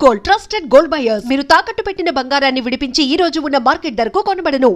Gold, trusted gold buyers. మీరు తాకట్టు పెట్టిన బంగారాన్ని విడిపించి ఈ రోజు ఉన్న మార్కెట్ ధరకు కొనబడను.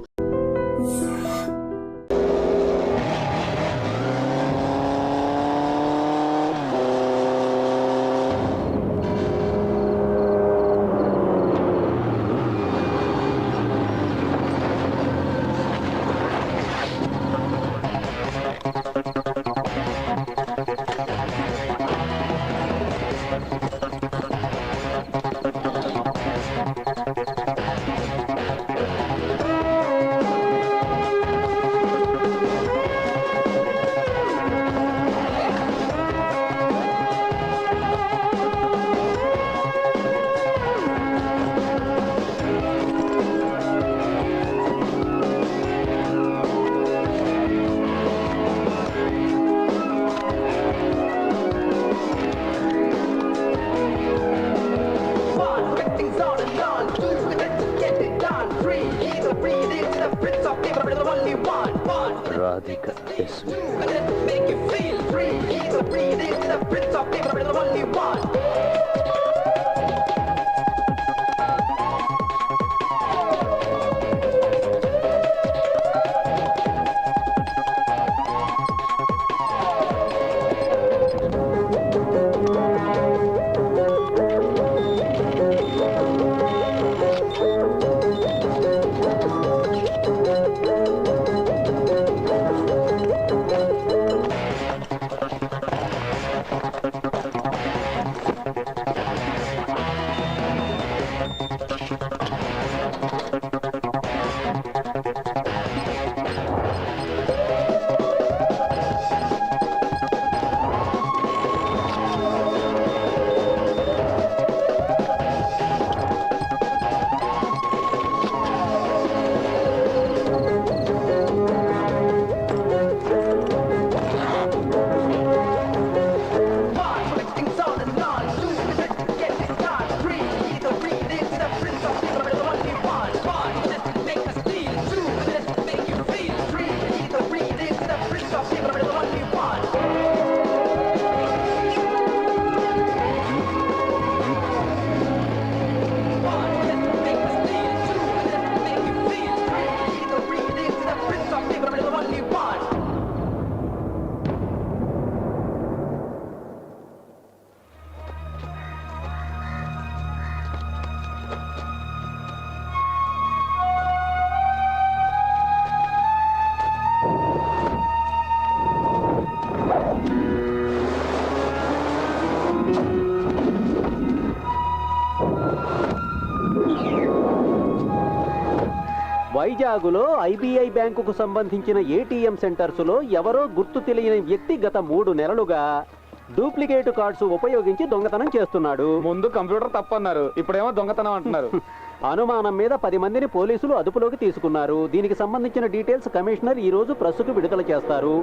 Radhika is make you feel free. He's a breathing, the prince of people, the only one. వైజాగులో ఐబీఐ బ్యాంకుకు సంబంధించిన ఏటీఎం సెంటర్స్లో ఎవరో గుర్తు తెలియని వ్యక్తి గత 3 నెలలుగా డూప్లికేట్ కార్డ్స్ ఉపయోగించి దొంగతనం చేస్తున్నాడు. ముందు కంప్యూటర్ తప్పన్నారు, ఇప్పుడేమో దొంగతనం అంటున్నారు. అనుమానం మీద 10 మందిని పోలీసులు అదుపులోకి తీసుకున్నారు. దీనికి సంబంధించిన డీటెయిల్స్ కమిషనర్ ఈ రోజు ప్రెస్కు విడుదల చేస్తారు.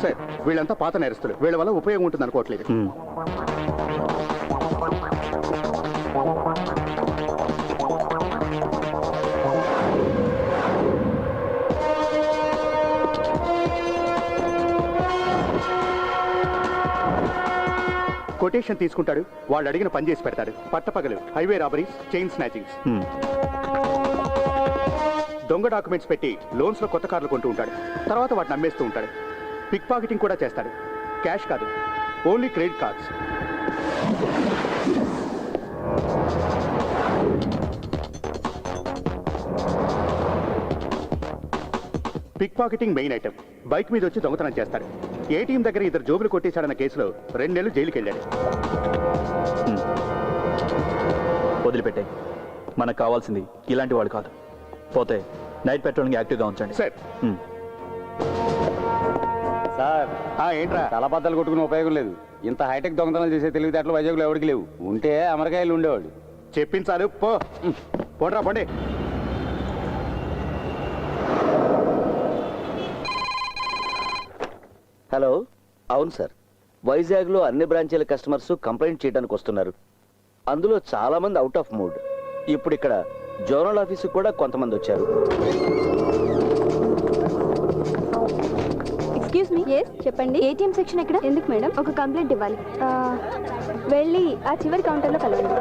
సార్, వీళ్ళంతా పాత నేరస్తులు. వీళ్ళ వల్ల ఉపయోగం ఉంటుంది అనుకోవట్లేదు. కొటేషన్ తీసుకుంటాడు, వాళ్ళు అడిగిన పని చేసి పెడతాడు. పట్టపగలు హైవే రాబరీస్, చైన్ స్నాచింగ్స్. దొంగ డాక్యుమెంట్స్ పెట్టి లోన్స్ లో కొత్త కార్లు కొంటూ ఉంటాడు. తర్వాత వాటిని అమ్మేస్తూ ఉంటాడు. పిక్ పాకెటింగ్ కూడా చేస్తాడు. క్యాష్ కాదు, only credit cards. Pick pocketing main item. Bike మీద వచ్చి దొంగతనం చేస్తాడు. ఏటీఎం దగ్గర 2 జోబులు కొట్టేశాడన్న కేసులో 2 నెలలు జైలుకి వెళ్ళాడు. వదిలిపెట్టే, మనకు కావాల్సింది ఇలాంటి వాడు కాదు. పోతే నైట్ పెట్రోలింగ్ యాక్టివ్గా ఉంచండి. సార్. సార్, ఏంట్రా? తలబద్దలు కొట్టుకుని ఉపయోగం లేదు. ఇంత హైటెక్ దొంగతనాలు చేసే తెలివితేటలు వైజాగ్లో ఎవరికి లేవు. ఉంటే అమెరికాయలు ఉండేవాడు. చెప్పించాలు. పోండ్రా పండి. హలో, అవును సార్. వైజాగ్లో అన్ని బ్రాంచీల కస్టమర్స్ కంప్లైంట్ చేయడానికి వస్తున్నారు. అందులో చాలా మంది అవుట్ ఆఫ్ మూడ్. ఇప్పుడు ఇక్కడ జోనల్ ఆఫీసు కూడా కొంతమంది వచ్చారు. Excuse me. ఎస్ చెప్పండి. ఏటీఎం సెక్షన్ ఎక్కడ? ఎందుకు మేడం? ఒక కంప్లైంట్ ఇవ్వాలి. వెళ్ళి ఆ చివరి కౌంటర్లో కలవండి.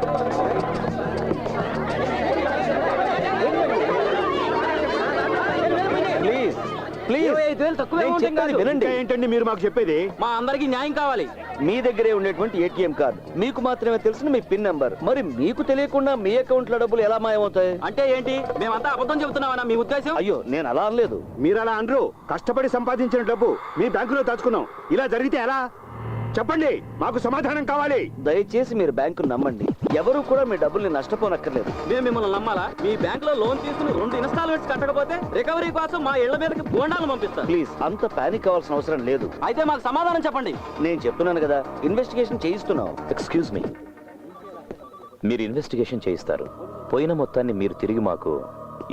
ప్లీజ్ ప్లీజ్ వినండి. ఏంటండి మీరు మాకు చెప్పేది? మా అందరికి న్యాయం కావాలి. మీ దగ్గరే ఉండేటువంటి ఏటీఎం కార్డు, మీకు మాత్రమే తెలిసిన మీ పిన్ నెంబర్, మరి మీకు తెలియకుండా మీ అకౌంట్ లో డబ్బులు ఎలా మాయమవుతాయి? అంటే ఏంటి? మేమంతా అబద్ధం చెబుతున్నామన్నా మీ ఉద్దేశం? అయ్యో, నేను అలా అనలేదు. మీరు అలా అనరు. కష్టపడి సంపాదించిన డబ్బు మీ బ్యాంకులో దాచుకున్నాం. ఇలా జరిగితే ఎలా? చెప్పండి, మాకు సమాధానం కావాలి. దయచేసి మీరు బ్యాంకు నమ్మండి. ఎవరు కూడా మీ డబ్బుల్ని నష్టపోనక్కర్లేదు. మేము మిమ్మల్ని నమ్మాలా? మీ బ్యాంక్ లో లోన్ తీసుకుని 2 ఇన్స్టాల్మెంట్స్ కట్టకపోతే రికవరీ కోసం మా ఇళ్ల మీదకి బోండాలు పంపిస్తాం. ప్లీజ్, అంత పానిక్ అవ్వాల్సిన అవసరం లేదు. అయితే మాకు సమాధానం చెప్పండి. నేను చెప్తున్నాను కదా, ఇన్వెస్టిగేషన్ చేయిస్తున్నాం. ఎక్స్క్యూజ్ మీ, మీరు ఇన్వెస్టిగేషన్ చేయిస్తారు, పోయిన మొత్తాన్ని మీరు తిరిగి మాకు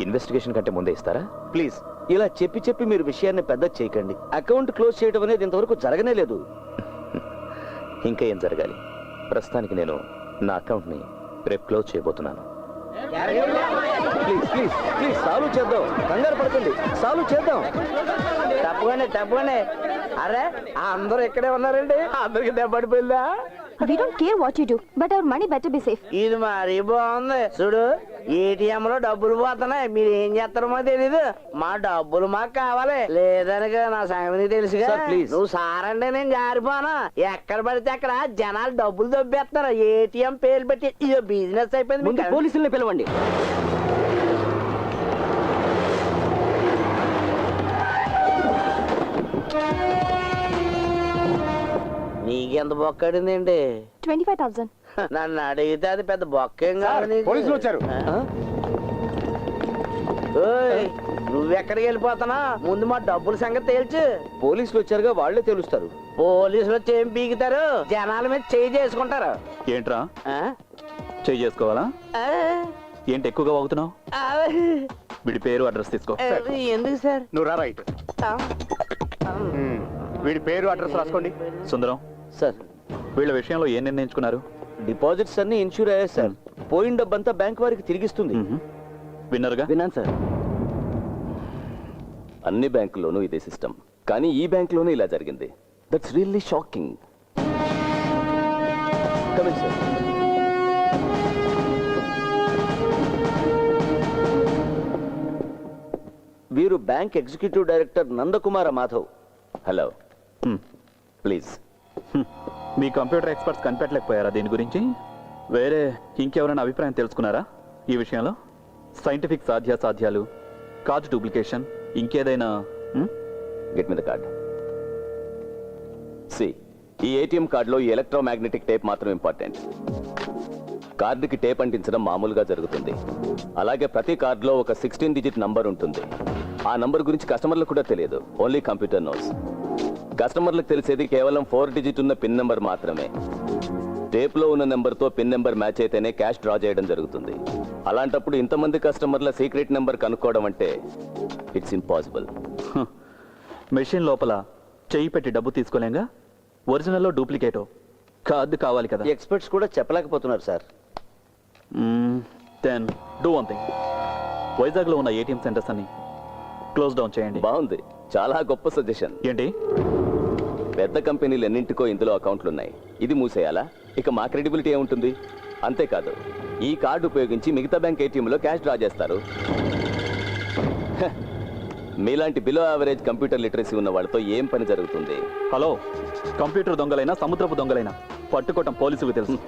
ఇన్వెస్టిగేషన్ కంటే ముందే ఇస్తారా? ప్లీజ్, ఇలా చెప్పి చెప్పి మీరు విషయాన్ని పెద్ద చేయకండి. అకౌంట్ క్లోజ్ చేయడం అనేది ఇంతవరకు జరగనే లేదు. ఇంకా ఏం జరగాలి? ప్రస్తుతానికి నేను నా అకౌంట్ని రేపు క్లోజ్ చేయబోతున్నాను. ప్లీజ్ ప్లీజ్ ప్లీజ్ సాల్వ్ చేద్దాం. కంగారు పడకండి, సాల్వ్ చేద్దాం. తప్పగానే. అరే, అందరూ ఇక్కడే ఉన్నారండి. అందరికి దెబ్బడిపోయిందా? We don't care what you do, but our money better be safe. ఇది మరీ బాగుంది. చూడు, ఏటీఎం లో డబ్బులు పోతున్నాయి, మీరు ఏం చేస్తారో మాకు తెలీదు. మా డబ్బులు మాకు కావాలి, లేదనక నా సంగతి తెలుసుగా. Sir, please. నువ్వు సారంటే నేను జారిపోను. ఎక్కడ పడితే అక్కడ జనాలు డబ్బులు దొబ్బేస్తున్నారు. ఏటీఎం పేరు పెట్టి ఇదో బిజినెస్ అయిపోయింది. ముందు పోలీసుల్ని పిలవండి. నీకెంత బొక్కడిందండి? 25,000. నన్ను అడిగితే అది పెద్ద బొక్కేం కాదు నీకు. పోలీసులు వచ్చారు. ఓయ్, నువ్వెక్కడికి వెళ్ళిపోతానా? ముందు మా డబ్బుల సంగతి తేల్చు. పోలీసులు వచ్చారుగా, వాళ్ళే తెలుస్తారు. పోలీసులు వచ్చి ఏం పీకుతారు? జనాల మీద చేయి చేసుకుంటారు. ఏంట్రా ఆ? చెయ్యి చేసుకోవాలా? ఆ? ఏంటి ఎక్కువగా వాగుతున్నావు? ఆ? వీడి పేరు అడ్రస్ తీసుకో. ఎందుకు సార్? నువ్వు రా, రైట్. ఆ? వీడి పేరు అడ్రస్ రాసుకోండి. సుందరం, సార్, వీళ్ళ విషయంలో ఏం నిర్ణయించుకున్నారు? డిపాజిట్స్ అన్ని ఇన్సూర్ అయ్యాయి సార్. పోయిన డబ్బంతా బ్యాంక్ వారికి తిరిగిస్తుంది. విన్నరుగా? విన్నాను సార్. అన్ని బ్యాంకుల్లోనూ ఇదే సిస్టమ్, కానీ ఈ బ్యాంకులోనే ఇలా జరిగింది. That's really shocking. Coming sir. వీరు bank executive director Nandakumara Madhav. Hello, please. మీ కంప్యూటర్ ఎక్స్పర్ట్స్ కనిపెట్టలేకపోయారా దీని గురించి? వేరే ఇంకెవరైనా అభిప్రాయం తెలుసుకున్నారా ఈ విషయంలో? సైంటిఫిక్ సాధ్యాసాధ్యాలు, కార్డు డూప్లికేషన్, ఇంకేదైనా? Get me the card. See, ఈ ఏటీఎం కార్డులో ఈ ఎలక్ట్రోమాగ్నెటిక్ టేప్ మాత్రం ఇంపార్టెంట్. కార్డుకి టేప్ అంటించడం మామూలుగా జరుగుతుంది. అలాగే ప్రతి కార్డులో ఒక 16 డిజిట్ నంబర్ ఉంటుంది. ఆ నంబర్ గురించి కస్టమర్లకు కూడా తెలియదు, ఓన్లీ కంప్యూటర్ నోస్. కస్టమర్లకు తెలిసేది కేవలం 4 డిజిట్ ఉన్న పిన్ నెంబర్ మాత్రమే. టేప్లో ఉన్న నెంబర్తో పిన్ నెంబర్ మ్యాచ్ అయితేనే క్యాష్ డ్రా చేయడం జరుగుతుంది. అలాంటప్పుడు ఇంతమంది కస్టమర్ల సీక్రెట్ నెంబర్ కనుక్కోవడం అంటే ఇట్స్ ఇంపాసిబుల్. మెషిన్ లోపల చెయ్యి పెట్టి డబ్బు తీసుకోలేంగా, ఒరిజినల్లో డూప్లికేటో కార్డు కావాలి కదా. ఎక్స్పర్ట్స్ కూడా చెప్పలేకపోతున్నారు sir. Then do one thing, వైజాగ్లో ఉన్న ఏటీఎం సెంటర్స్ అన్ని క్లోజ్ డౌన్ చేయండి. బాగుంది, చాలా గొప్ప సజెషన్. ఏంటి? పెద్ద కంపెనీలు ఎన్నింటికో ఇందులో అకౌంట్లు ఉన్నాయి. ఇది మూసేయాలా? ఇక మా క్రెడిబిలిటీ ఏముంటుంది? అంతేకాదు, ఈ కార్డు ఉపయోగించి మిగతా బ్యాంక్ ఏటీఎంలో క్యాష్ డ్రా చేస్తారు. మీలాంటి బిలో యావరేజ్ కంప్యూటర్ లిటరసీ ఉన్న వాళ్ళతో ఏం పని జరుగుతుంది? హలో, కంప్యూటర్ దొంగలైనా సముద్రపు దొంగలైనా పట్టుకోవటం పోలీసుకు తెలుసు.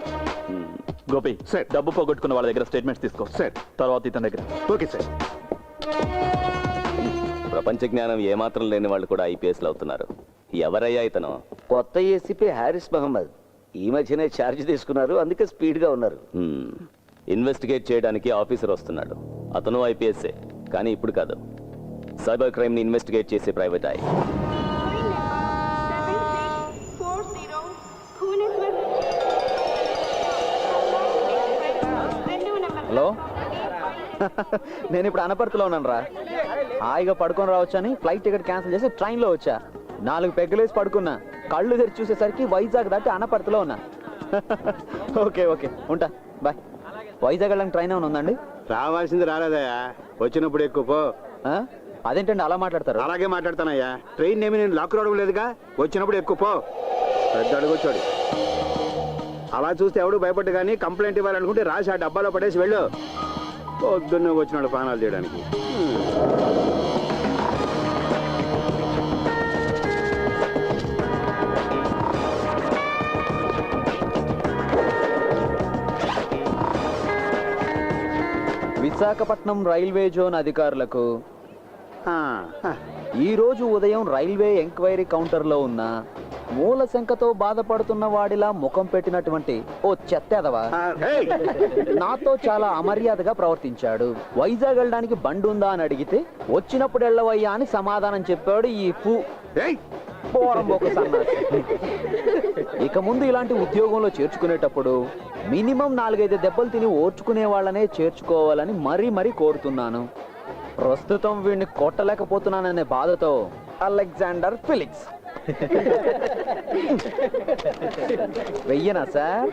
గోపి, సార్. డబ్బు పోగొట్టుకున్న వాళ్ళ దగ్గర స్టేట్మెంట్స్ తీసుకో. సార్. తర్వాత ఇతని దగ్గర. Okay sir. ప్రపంచ జ్ఞానం ఏమాత్రం లేని వాళ్ళు కూడా ఐపీఎస్లు అవుతున్నారు. ఎవరయ్యా ఇతను? కొత్త ఏసీపీ హారిస్ మహమ్మద్. ఈ మధ్యనే ఛార్జ్ తీసుకున్నారు, అందుకే స్పీడ్గా ఉన్నారు. ఇన్వెస్టిగేట్ చేయడానికి ఆఫీసర్ వస్తున్నాడు. అతను ఐపీఎస్ఏ, కానీ ఇప్పుడు కాదు. సైబర్ క్రైమ్ ని ఇన్వెస్టిగేట్ చేసే ప్రైవేట్ ఐ. హలో, నేను ఇప్పుడు అనపర్తిలో ఉన్నాను రా. హాయిగా పడుకొని రావచ్చు అని ఫ్లైట్ టికెట్ క్యాన్సిల్ చేసి ట్రైన్లో వచ్చా. 4 పెగ్గలేసి పడుకున్నా. కళ్ళు తెరిచి చూసేసరికి వైజాగ్ దాటి అనపర్తిలో ఉన్నా. ఓకే ఓకే, ఉంటా, బాయ్. వైజాగ్ వెళ్ళడానికి ట్రైన్ ఏమైనా ఉందండి? రావాల్సింది రాలేదయ్యా, వచ్చినప్పుడు ఎక్కువ పో. ఆ? అదేంటండి అలా మాట్లాడతారు? అలాగే మాట్లాడతానయ్యా. ట్రైన్ ఏమి నేను లాక్ రావడం లేదుగా, వచ్చినప్పుడు ఎక్కువ పో. పెద్ద అడుగొచ్చాడు. అలా చూస్తే ఎవడు భయపడ్డు, కానీ కంప్లైంట్ ఇవ్వాలనుకుంటే రాసి ఆ డబ్బాలో పడేసి వెళ్ళు. పొద్దున్నే వచ్చినాడు పానాలు చేయడానికి. విశాఖపట్నం రైల్వే జోన్ అధికారులకు ఈ రోజు ఉదయం రైల్వే ఎంక్వైరీ కౌంటర్లో ఉన్న మూల శంకతో బాధపడుతున్న వాడిలా ముఖం పెట్టినటువంటి ఓ చెత్తెదవా నాతో చాలా అమర్యాదగా ప్రవర్తించాడు. వైజాగ్ వెళ్ళడానికి బండి ఉందా అని అడిగితే వచ్చినప్పుడు వెళ్ళవయ్యా అని సమాధానం చెప్పాడు ఈ పోరంబోకు సన్నాసి. ఇక ముందు ఇలాంటి ఉద్యోగంలో చేర్చుకునేటప్పుడు మినిమం 4-5 దెబ్బలు తిని ఓర్చుకునే వాళ్ళనే చేర్చుకోవాలని మరీ కోరుతున్నాను. ప్రస్తుతం వీడిని కొట్టలేకపోతున్నాననే బాధతో అలెగ్జాండర్ ఫిలిక్స్. వెయ్యనా సార్?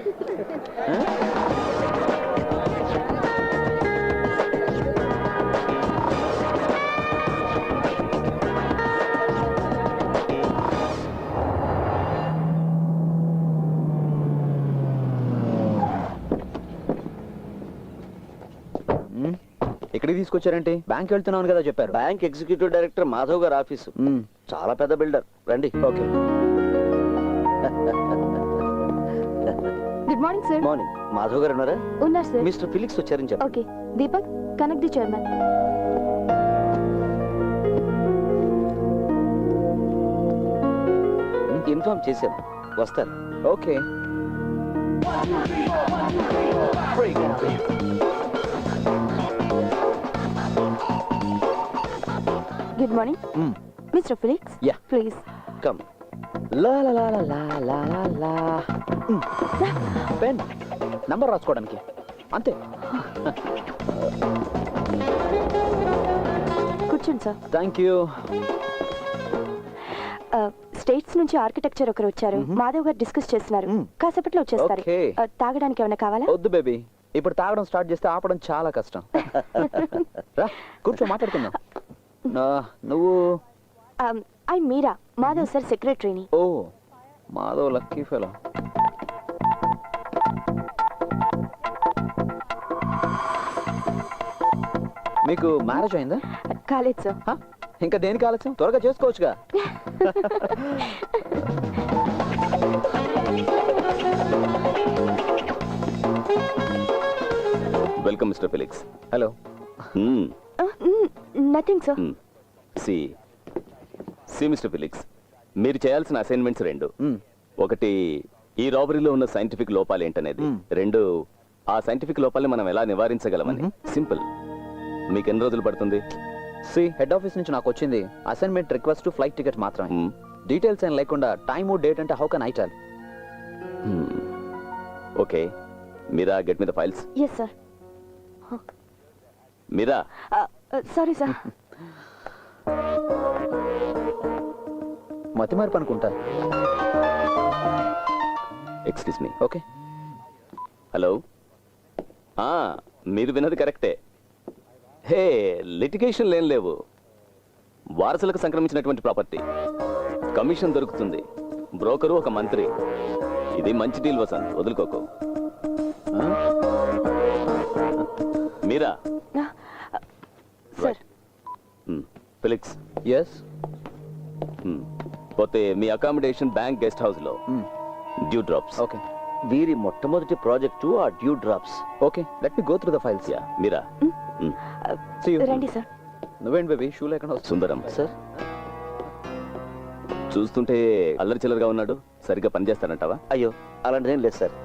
ఎక్కడికి తీసుకొచ్చారంటే? బ్యాంక్ వెళ్తున్నాను కదా చెప్పారు. బ్యాంక్ ఎగ్జిక్యూటివ్ డైరెక్టర్ మాధవ్ గారు ఆఫీసు. చాలా పెద్ద బిల్డర్. రండి. Okay. Good morning sir. Morning. Madhav గారు ఉన్నారా? ఉన్నారు సార్. మిస్టర్ ఫిలిక్స్ వచ్చారని చెప్పండి. Okay. Deepak, connect the chairman. Inform చేశాను, వస్తారు. Okay. Good morning mister Felix. Yeah, please come. లా లా లా లా లా లా లా. పెన్ నంబర్ రాసుకోవడానికి అంతే. కూర్చోండి సార్. Thank you. స్టేట్స్ నుంచి ఆర్కిటెక్చర్ ఒకరు వచ్చారు. మాధవ్ గారు డిస్కస్ చేస్తున్నారు. కాసేపట్లో వచ్చేస్తారు. Okay. తాగడానికి ఏమైనా కావాలా? వద్దు బేబీ, ఇప్పుడు తాగడం స్టార్ట్ చేస్తే ఆపడం చాలా కష్టం. రా కూర్చో మాట్లాడుకుందాం. నువ్వు? ఐ మీరా, మాధవ్ సార్ సెక్రటరీని. Oh, Madhav lucky fellow. మీకు మ్యారేజ్ అయిందా? కాలేదు సార్. ఇంకా దేనికి ఆలస్యం? త్వరగా చేసుకోవచ్చుగా. Welcome mister Felix. Hello. Nothing sir. See mister Felix, మీరు చేయాల్సిన అసైన్మెంట్స్ 2. ఒకటి, ఈ రాబరీలో ఉన్న సైంటిఫిక్ లోపాలు ఏంటనేది. 2, ఆ సైంటిఫిక్ లోపాలని మనం ఎలా నివారించగలమని. సింపుల్. మీకు ఎన్ని రోజులు పడుతుంది? హెడ్ ఆఫీస్ నుంచి నాకు వచ్చింది అసైన్మెంట్ రిక్వెస్ట్, ఫ్లైట్ టికెట్ మాత్రమే. డీటెయిల్స్ ఏం లేకుండా టైము డేట్ అంటే how can I tell? Okay. Meera, get me the files. Yes sir. Meera. Sorry sir. మతి మార్పు అనుకుంటా. Excuse me. ఓకే. హలో. మీరు విన్నది కరెక్టే. హే, లిటిగేషన్ లేని లేవు. వారసులకు సంక్రమించినటువంటి ప్రాపర్టీ. కమిషన్ దొరుకుతుంది. బ్రోకరు ఒక మంత్రి. ఇది మంచి డీల్ వసంత్, వదులుకోకు. మీరా. సార్. ఫిలిక్స్. ఎస్. పోతే మీ అకామిడేషన్ బ్యాంక్ గెస్ట్ హౌస్ లో డ్యూ డ్రాప్స్. ఓకే. వీరి మొట్టమొదటి ప్రాజెక్టు ఆ dew drops. Okay, let me go through the files. Yeah, Meera. రండి సార్. నువ్వేంటి బేబీ, షూ లేకుండా? సుందరం సార్, చూస్తుంటే అల్లరి చిల్లరగా ఉన్నాడు. సరిగ్గా పనిచేస్తానంటావా? అయ్యో అలాంటిదేం లేదు సార్.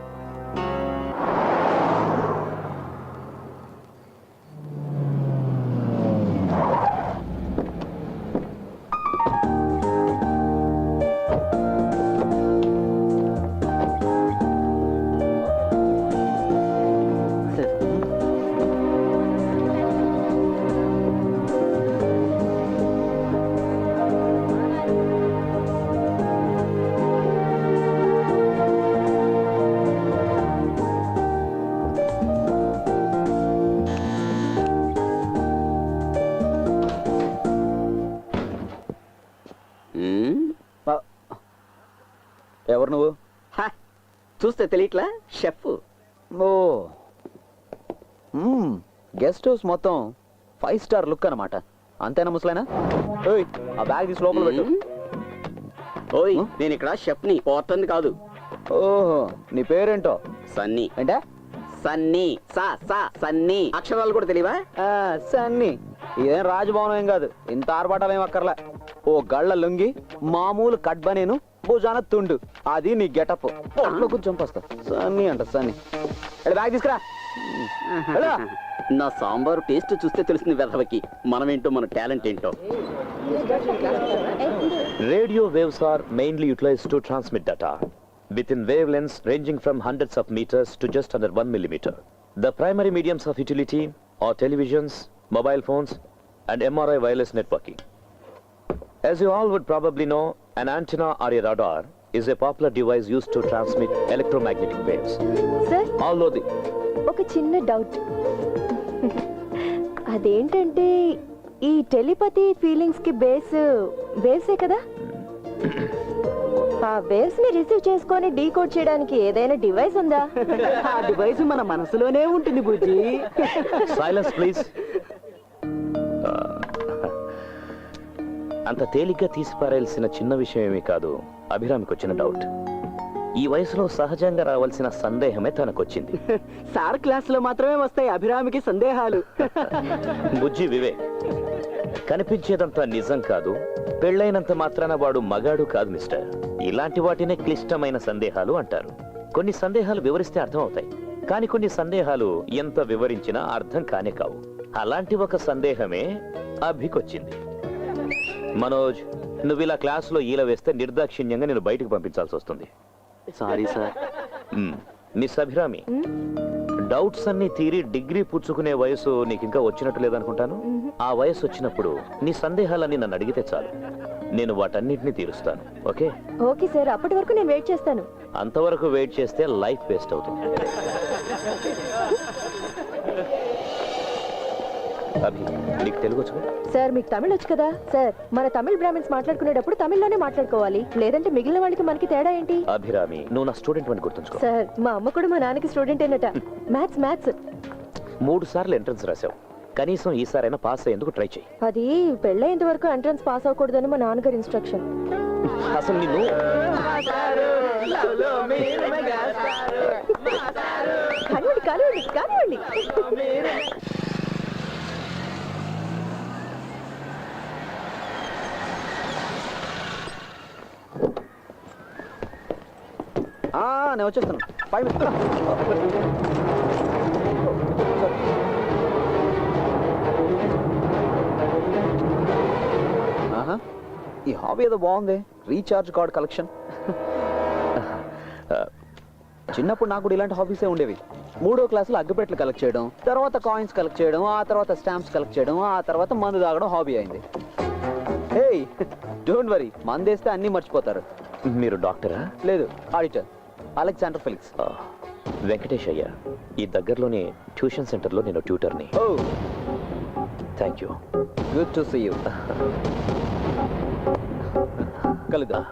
ఎవరు నువ్వు? చూస్తే తెలియట్లా షెఫ్. ఓ గెస్ట్ హౌస్ మొత్తం 5 స్టార్ లుక్ అన్నమాట. అంతేనా ముసలైనా? ఓయ్ ఆ బ్యాగ్ తీసి లోపల పెట్టు. ఓయ్ నేను ఇక్కడ షెఫ్ ని పోర్టర్ని కాదు. ఓహో నీ పేరేంటో? సన్నీ. అంటే సన్నీ. సన్నీ అక్షరాలు కూడా తెలియవా? సన్నీ. ఇదేం రాజభవనం ఏం కాదు, ఇంత ఆర్భాటాలు ఏం అక్కర్లే. ఓ గళ్ళ లుంగి, మామూలు కట్ బనేను, భుజాన తుండు, అది నీ గెటప్. కొంచెం పస్తా సన్నీ అంట సన్నీ. బ్యాగ్ తీసుకురా. నా సాంబారు టేస్ట్ చూస్తే తెలుస్తుంది వెధవకి మనమేంటో మన టాలెంట్ ఏంటో. Radio waves are mainly utilized to transmit data within wavelengths ranging from hundreds of meters to just under 1 millimeter. The primary mediums of utility are televisions, mobile phones, and MRI wireless networking. As you all would probably know, an antenna or a radar is a popular device used to transmit electromagnetic waves. Sir? Although the ఒక చిన్న doubt. అదేంటంటే ఈ telepathy feelings కి base వేవ్సే కదా? ఆ waves ని receive చేసుకొని decode చేయడానికి ఏదైనా డివైస్ ఉందా? ఆ డివైస్ మన మనసులోనే ఉంటుంది బుజ్జి. Silence, please. అంత తేలిగ్గా తీసిపారేయాల్సిన చిన్న విషయం ఏమీ కాదు అభిరామికి వచ్చిన డౌట్. ఈ వయసులో సహజంగా రావాల్సిన సందేహమే తనకొచ్చింది. సార్ క్లాస్ లో మాత్రమే వస్తాయి అభిరామికి సందేహాలు. బుజ్జి వివేక్, కనిపించేదంతా నిజం కాదు, పెళ్ళైనంత మాత్రాన వాడు మగాడు కాదు మిస్టర్. ఇలాంటి వాటినే క్లిష్టమైన సందేహాలు అంటారు. కొన్ని సందేహాలు వివరిస్తే అర్థం అవుతాయి, కానీ కొన్ని సందేహాలు ఎంత వివరించినా అర్థం కానే కావు. అలాంటి ఒక సందేహమే అభికొచ్చింది. మనోజ్, నువ్వు ఇలా క్లాసులో ఈల వేస్తే నిర్దాక్షిణ్యంగా నేను బయటకు పంపించాల్సి వస్తుంది. Sorry sir. Miss Abhirami, doubts అన్ని తీరి డిగ్రీ పుచ్చుకునే వయసు నీకు ఇంకా వచ్చినట్టు లేదనుకుంటాను. ఆ వయసు వచ్చినప్పుడు నీ సందేహాలన్నీ నన్ను అడిగితే చాలు, నేను వాటన్నిటిని తీరుస్తాను. ఓకే? ఓకే సార్, అప్పటి వరకు నేను వెయిట్ చేస్తాను. అంతవరకు వెయిట్ చేస్తే లైఫ్ వేస్ట్ అవుతుంది. అభి, నీకు తెలుగు వచ్చు? సార్ మీకు తమిళ్ వచ్చు కదా? సార్ మన తమిళ్ బ్రాహ్మణ్స్ మాట్లాడుకునేటప్పుడు తమిళ్లోనే మాట్లాడుకోవాలి, లేదంటే మిగిలిన వాళ్ళకి మనకి తేడా ఏంటి? అభిరామి, నువ్వు నా స్టూడెంట్ అని గుర్తుంచుకో. సార్ మా అమ్మ కూడా మా నాన్నకి స్టూడెంట్ ఏనట. మ్యాథ్స్ 3 సార్లు ఎంట్రన్స్ రాసావు, కనీసం ఈసారైనా పాస్ అయ్యేందుకు ట్రై చేయి. అది పెళ్ళయ్యేంత వరకు ఎంట్రన్స్ పాస్ అవ్వకూడదని మా నాన్నగారి ఇన్స్ట్రక్షన్. అసలు నిన్ను కానివ్వండి. నేను వచ్చేస్తాను. 5 minutes. ఈ హాబీ ఏదో బాగుంది, రీఛార్జ్ కార్డ్ కలెక్షన్. చిన్నప్పుడు నాకు కూడా ఇలాంటి హాబీసే ఉండేవి. 3వ క్లాసులో అగ్గిపెట్లు కలెక్ట్ చేయడం, తర్వాత కాయిన్స్ కలెక్ట్ చేయడం, ఆ తర్వాత స్టాంప్స్ కలెక్ట్ చేయడం, ఆ తర్వాత మందు తాగడం హాబీ అయింది. హేయ్ డోంట్ వరీ, మందేస్తే అన్నీ మర్చిపోతారు. మీరు డాక్టరా? లేదు, ఆడిటర్ అలెగ్జాండర్ ఫెలిక్స్. వెంకటేష్ అయ్యా, ఈ దగ్గరలోనే ట్యూషన్ సెంటర్లో నేను ట్యూటర్ని. Oh thank you. Good to see you. కలుద్దాం.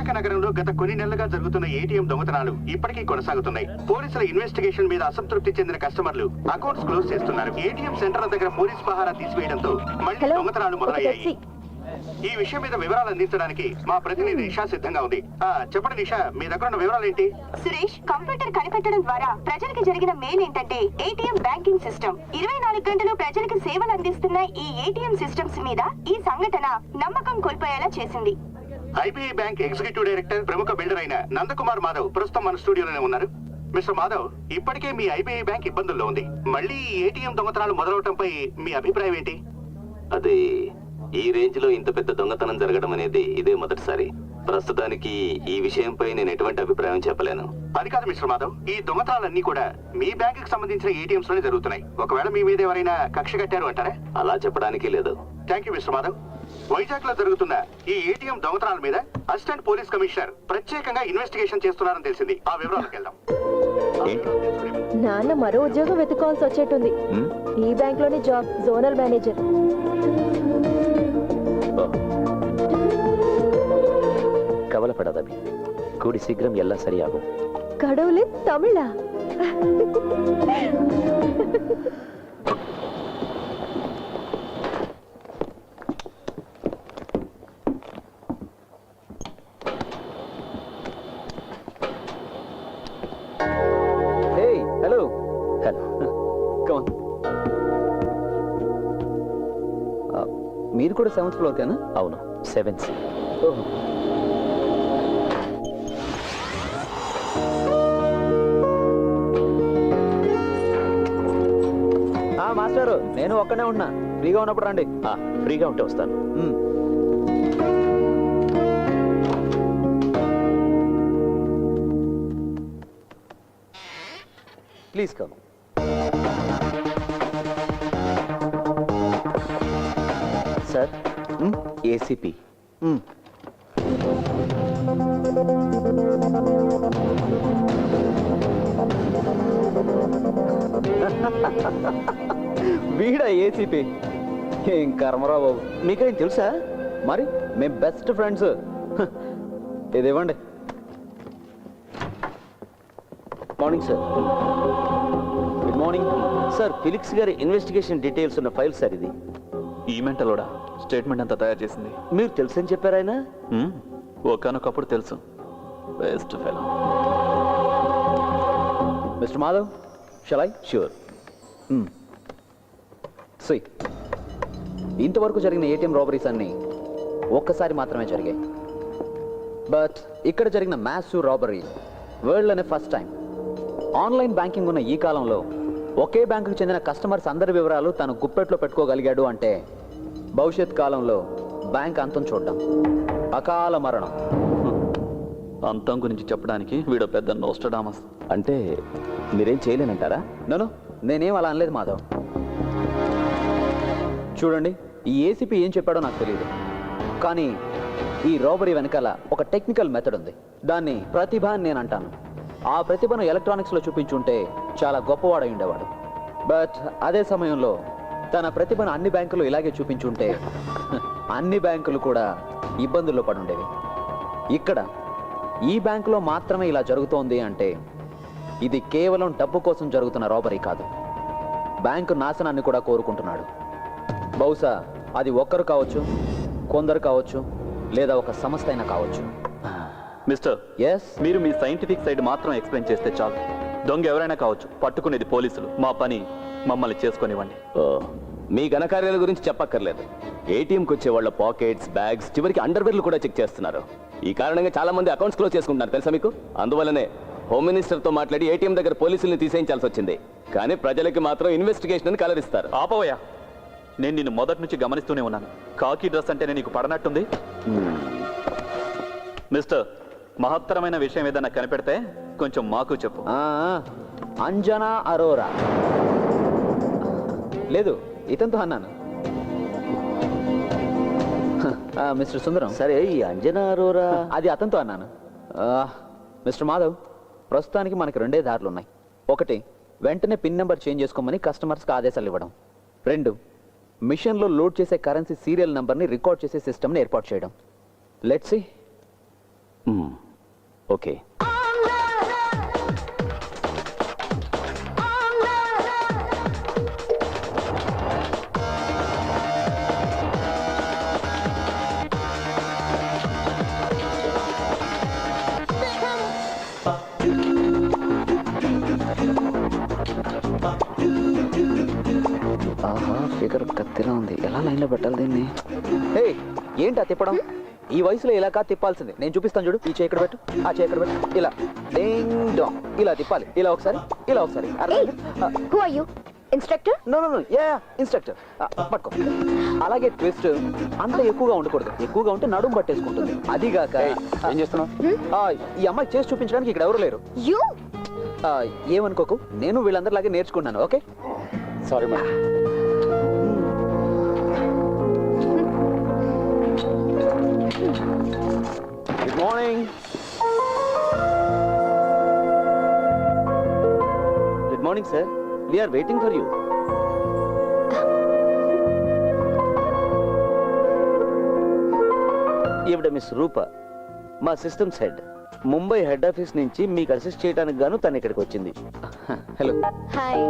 విశాఖ నగరంలో గత కొన్ని నెలలుగా జరుగుతున్న ఏటీఎం దొంగతనాలు ఇప్పటికీ కొనసాగుతున్నాయి. పోలీసుల ఇన్వెస్టిగేషన్ మీద అసంతృప్తి చెందిన కస్టమర్లు అకౌంట్స్ క్లోజ్ చేస్తున్నారు. ఏటీఎం సెంటర్ల దగ్గర పోలీస్ పహారా తీసివేయడంతో మళ్ళీ దొంగతనాలు మొదలయ్యాయి. ఈ విషయం మీద వివరాలు అందించడానికి మా ప్రతినిధి నిషా సిద్ధంగా ఉంది. చెప్పండి నిషా, మీ దగ్గర ఉన్న వివరాలు ఏంటి? సురేష్, కంప్యూటర్ కనిపెట్టడం ద్వారా ప్రజలకు జరిగిన మేలు ఏంటంటే ఏటీఎం బ్యాంకింగ్ సిస్టమ్ 24 గంటలు ప్రజలకు సేవలు అందిస్తున్న ఈ ఏటీఎం సిస్టమ్స్ మీద ఈ సంఘటన నమ్మకం కోల్పోయేలా చేసింది. ఐబీఐ బ్యాంక్ ఎగ్జిక్యూటివ్ డైరెక్టర్, ప్రముఖ బిల్డర్ అయిన నందకుమార్ మాధవ్ ప్రస్తుతం మన స్టూడియోలోనే ఉన్నారు. మిస్టర్ మాధవ్, ఇప్పటికే మీ ఐబీఐ బ్యాంక్ ఇబ్బందుల్లో ఉంది. మళ్ళీ ఏటీఎం దొంగతనాలు మొదలవటంపై మీ అభిప్రాయం ఏంటి? అది ఈ రేంజ్ లో ఇంత పెద్ద దొంగతనం జరగడం అనేది ఇదే మొదటిసారి. ప్రస్తుతానికి ఈ విషయంపై నేను ఎటువంటి అభిప్రాయం చెప్పలేను. అది కాదు మిస్టర్ మాధవ్, ఈ దొంగతనాలన్నీ కూడా మీ బ్యాంక్ కి సంబంధించిన ఏటీఎంస్ లోనే జరుగుతున్నాయి. ఒకవేళ మీ మీద ఎవరైనా కక్ష కట్టారు అంటారా? అలా చెప్పడానికి లేదు. Thank you mister Madhav. Vizag లో జరుగుతున్న ఈ ఏటీఎం దొంగతనాల మీద అసిస్టెంట్ పోలీస్ కమిషనర్ ప్రత్యేకంగా ఇన్వెస్టిగేషన్ చేస్తున్నారని తెలిసింది. ఆ వివరాలకు వెళ్దాం. నాన్న మరో ఉద్యోగం వెతుక్కోవాల్సి వచ్చేట్టుంది. ఈ బ్యాంక్ లోనే జాబ్, జోనల్ మేనేజర్. கவலைப்படாதபி, கூடி சீக்கிரம் எல்லாம் சரியாகும். கடவுளே, தமிழா? Hey, hello. Hello. Come on. మీరు కూడా 7th ఫ్లోర్ కేనా? అవును, 7C. మాస్టారు, నేను ఒక్కనే ఉన్నా. ఫ్రీగా ఉన్నప్పుడు రండి. ఫ్రీగా ఉంటే వస్తాను. Please come. Sir, ACP. వీడా ఏసీపీ? ఏం కర్మరా బాబు, మీకేం తెలుసా? మరి మేము బెస్ట్ ఫ్రెండ్స్. ఇది ఇవ్వండి. Morning sir. Good morning sir, Felix గారి ఇన్వెస్టిగేషన్ డీటెయిల్స్ ఉన్న ఫైల్ సార్ ఇది. ఈ మెంటలోడా స్టేట్మెంట్ అంతా తయారు చేసింది. మీరు తెలుసని చెప్పారు ఆయన? ఒకనొకప్పుడు తెలుసు. Best fellow. Mister Madhav, shall I? Sure. ఇంతవరకు జరిగిన ఏటీఎం రాబరీస్ అన్ని ఒక్కసారి మాత్రమే జరిగాయి. బట్ ఇక్కడ జరిగిన మ్యాసివ్ రాబరీ వరల్డ్లోనే ఫస్ట్ టైం. ఆన్లైన్ బ్యాంకింగ్ ఉన్న ఈ కాలంలో ఒకే బ్యాంకుకు చెందిన కస్టమర్స్ అందరి వివరాలు తను గుప్పెట్లో పెట్టుకోగలిగాడు అంటే భవిష్యత్ కాలంలో బ్యాంక్ అంతం చూడడం, అకాల మరణం. అంతం గురించి చెప్పడానికి వీడో పెద్ద నోస్టడామస్. అంటే మీరేం చేయలేనంటారా? నో, నేనేం అలా అనలేదు మాధవ్. చూడండి, ఈ ఏసీపీ ఏం చెప్పాడో నాకు తెలియదు, కానీ ఈ రాబరీ వెనకాల ఒక టెక్నికల్ మెథడ్ ఉంది. దాన్ని ప్రతిభ అని నేను అంటాను. ఆ ప్రతిభను ఎలక్ట్రానిక్స్లో చూపించుంటే చాలా గొప్పవాడై ఉండేవాడు. బట్ అదే సమయంలో తన ప్రతిభను అన్ని బ్యాంకులు ఇలాగే చూపించుంటే అన్ని బ్యాంకులు కూడా ఇబ్బందుల్లో పడి ఉండేవి. ఇక్కడ ఈ బ్యాంకులో మాత్రమే ఇలా జరుగుతోంది అంటే ఇది కేవలం డబ్బు కోసం జరుగుతున్న రాబరీ కాదు, బ్యాంకు నాశనాన్ని కూడా కోరుకుంటున్నాడు. బహుశా అది ఒక్కరు కావచ్చు, కొందరు కావచ్చు, లేదా ఒక సంస్థ అయినా కావచ్చు. మిస్టర్, మీరు మీ సైంటిఫిక్ సైడ్ మాత్రం ఎక్స్ప్లెయిన్ చేస్తే చాలు. దొంగ ఎవరైనా కావచ్చు, పట్టుకునేది పోలీసులు. మా పని మమ్మల్ని చేసుకొనివ్వండి. మీ ఘనకార్యాల గురించి చెప్పక్కర్లేదు. ఏటీఎంకి వచ్చే వాళ్ళ పాకెట్స్, బ్యాగ్స్, చివరికి అండర్వేర్లు కూడా చెక్ చేస్తున్నారు. ఈ కారణంగా చాలా మంది అకౌంట్స్ క్లోజ్ చేసుకుంటున్నారు, తెలుసా మీకు? అందువల్లనే హోమ్ మినిస్టర్తో మాట్లాడి ఏటీఎం దగ్గర పోలీసుల్ని తీసేయించాల్సి వచ్చింది. కానీ ప్రజలకి మాత్రం ఇన్వెస్టిగేషన్ అని కలరిస్తారు. ఆపవయ్యా, నేను నిన్ను మొదటి నుంచి గమనిస్తూనే ఉన్నాను. కాకి డ్రెస్ అంటేనే నీకు పడనట్టుంది. మిస్టర్, మహత్తరమైన విషయం ఏదైనా కనిపెడితే కొంచెం మాకు చెప్పు. అంజనా అరోరా. లేదు, ఇతనితో అన్నాను. మిస్టర్ సుందరం. సరే, ఈ అంజనా అరోరా అది అతనితో అన్నాను. మిస్టర్ మాధవ్, ప్రస్తుతానికి మనకి రెండే దారులు ఉన్నాయి. ఒకటి, వెంటనే పిన్ నెంబర్ చేంజ్ చేసుకోమని కస్టమర్స్కి ఆదేశాలు ఇవ్వడం. 2, మిషన్లో లోడ్ చేసే కరెన్సీ సీరియల్ నెంబర్ని రికార్డ్ చేసే సిస్టమ్ని ఏర్పాటు చేయడం. Let's see. ఓకే. ఆహా ఫిగర్ కత్తిలా ఉంది, ఎలా లైన్లో పెట్టాలి దీన్ని? హే ఏంటా తిప్పడం? ఈ వయసులో ఇలా కాదు తిప్పాల్సింది. నేను చూపిస్తాను చూడు. ఈ చేయి ఇక్కడ పెట్టు, ఆ చేయి ఇక్కడ పెట్టు. ఇలా డింగ్ డాంగ్ ఇలా తిప్పాలి. ఇలా ఒకసారి, ఇలా ఒకసారి. Instructor? No no no, yeah instructor. పట్టుకో. అలాగే ట్విస్ట్ అంత ఎక్కువగా ఉండకూడదు. ఎక్కువగా ఉంటే నడుము పట్టేసుకుంటుంది. అదిగాక ఏం చేస్తున్నావు? ఈ అమ్మాయి చేసి చూపించడానికి ఇక్కడ ఎవరు లేరు. ఏమనుకోకు, నేను వీళ్ళందరిలాగే నేర్చుకున్నాను. Okay sorry madam. Good morning. Good morning sir, we are waiting for you. ఈవిడ మిస్ రూప, మా systems head. Mumbai head office నుంచి మీకు అసిస్ట్ చేయడానికి గాను తను ఇక్కడికి వచ్చింది. హలో. హాయ్.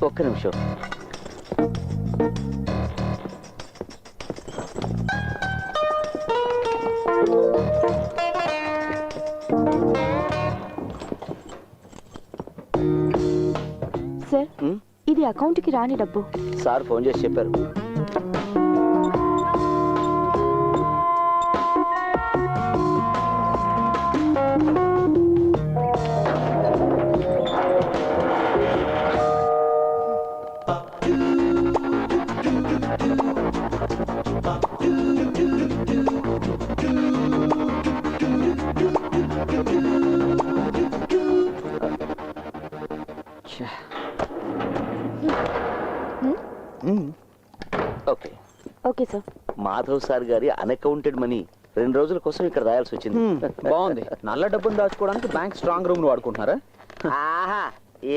ఒక్క నిమిషం. సార్, ఇది అకౌంట్కి రాని డబ్బు. సార్ ఫోన్ చేసి చెప్పారు. Okay okay sir. Madhav sir గారి అన్అకౌంటెడ్ మనీ 2 రోజుల కోసం ఇక్కడ రాయాల్సి వచ్చింది. బాగుంది. నల్ల డబ్బును దాచుకోవడానికి బ్యాంక్ స్ట్రాంగ్ రూమ్ వాడుకుంటున్నారా? ఆహా,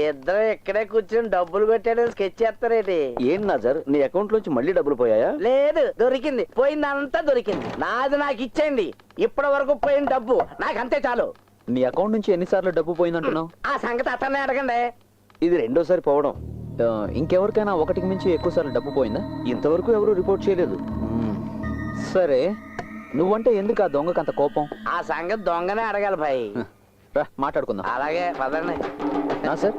ఇద్దరు ఇక్కడే కూర్చొని డబ్బులు కొట్టాడని స్కెచ్ చేస్తారేంటి? ఏం నాజర్, నీ అకౌంట్ లోంచి మళ్ళీ డబ్బులు పోయాయా? లేదు, దొరికింది. పోయిందంతా దొరికింది. నాది నాకు ఇచ్చేయండి. ఇప్పటి వరకు పోయిన డబ్బు నాకు అంతే చాలు. నీ అకౌంట్ నుంచి ఎన్నిసార్లు డబ్బు పోయిందంటున్నావు? ఆ సంగతి అతన్నే అడగండి. ఇది రెండోసారి పోవడం. ఇంకెవరికైనా ఒకటికి మించి ఎక్కువ సార్లు డబ్బు పోయిందా? ఇంతవరకు ఎవరు రిపోర్ట్ చేయలేదు. సరే, నువ్వంటే ఎందుకు ఆ దొంగకు అంత కోపం? ఆ సంగతి దొంగనే అడగాలి భాయ్. రా మాట్లాడుకుందాం. అలాగే పదండి. సార్,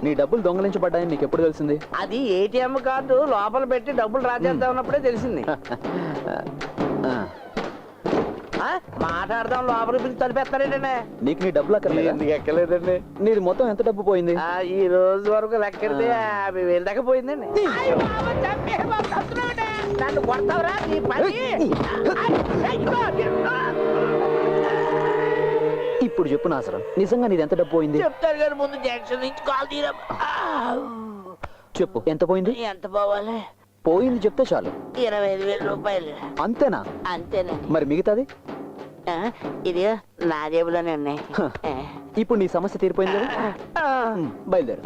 నీ డబ్బులు దొంగలించబడ్డాయని నీకు ఎప్పుడు తెలిసింది? అది ఏటీఎం కార్డు లోపల పెట్టి డబ్బులు డ్రా చేద్దాం ఉన్నప్పుడే తెలిసింది. మాట్లాడదాం, లోపల పిలిచి తలిపేస్తారేంటండి? నీకు నీ డబ్బులు అక్కర్లేదా? ఎందుకు ఎక్కలేదండి. నీది మొత్తం ఎంత డబ్బు పోయింది? ఈ రోజు వరకు లెక్కెడితే 50,000 దాకా పోయిందండి. నన్ను కొడతావురా నీ పని. ఇప్పుడు చెప్పు నాసరం, నిజంగా నీది ఎంత డబ్బు పోయింది? చెప్తారు గారు, ముందు జంక్షన్ నుంచి కాల్ తీరా. చెప్పు, ఎంత పోయింది? ఎంత పోవాలి? పోయింది చెప్తే చాలు. 25,000 రూపాయలు. అంతేనా? అంతేనండి. మరి మిగతాది? ఇది నా జేబులోనే ఉన్నాయి. ఇప్పుడు నీ సమస్య తీరిపోయింది కదా? బయలుదేరు.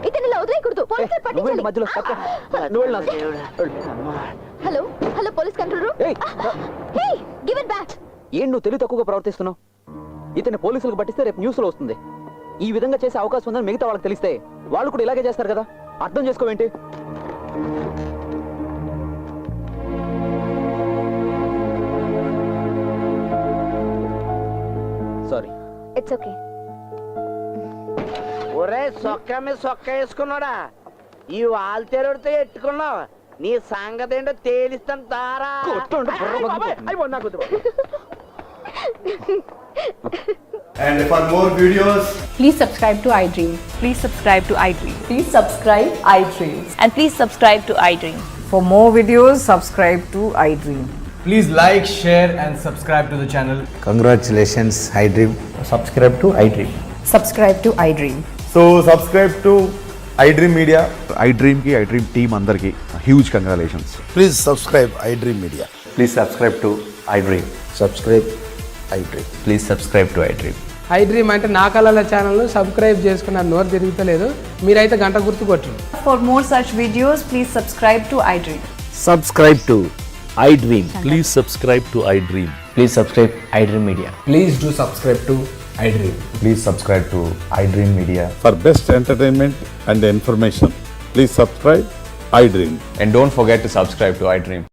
ఇతనిలా వదిలేయకూడదు. మధ్యలో hello hello, police control room. Give it back. ఏం నువ్వు తెలివి తక్కువగా ప్రవర్తిస్తున్నావు? ఇతని పోలీసులకు పట్టిస్తే రేపు న్యూస్ లో వస్తుంది. ఈ విధంగా చేసే అవకాశం ఉందని మిగతా వాళ్ళకి తెలిస్తే వాళ్ళు కూడా ఇలాగే చేస్తారు కదా. అర్థం చేసుకోవేంటి? సారీ. It's okay. ఒరే సొక్క మీద సొక్క వేసుకున్నాడా? ఈ వాల్తేరుడితో ఎట్టుకున్నావు. నీ సంగతి ఏంటో తేలిస్తాను తారా. And for more videos, please subscribe to iDream. Please subscribe to iDream. Please subscribe iDream. And please subscribe to iDream. For more videos, subscribe to iDream. please like, share and subscribe to the channel. Congratulations, iDream. Subscribe to iDream. Subscribe to iDream. So subscribe to iDream Media. iDream ki iDream team andarki huge congratulations. Please subscribe iDream Media. Please subscribe to iDream. Subscribe iDream. Please subscribe to iDream. I dream అంటే నా కళల ఛానల్ను subscribe చేసుకున్న నోరు తిరుగుతలేదు. మీరైతే గంట గుర్తు కొట్టండి. For more such videos, please subscribe to iDream. Subscribe to iDream. Please subscribe to iDream. Please subscribe iDream Media. Please do subscribe to iDream. Please subscribe to iDream Media. For best entertainment and information, please subscribe iDream. And don't forget to subscribe to iDream.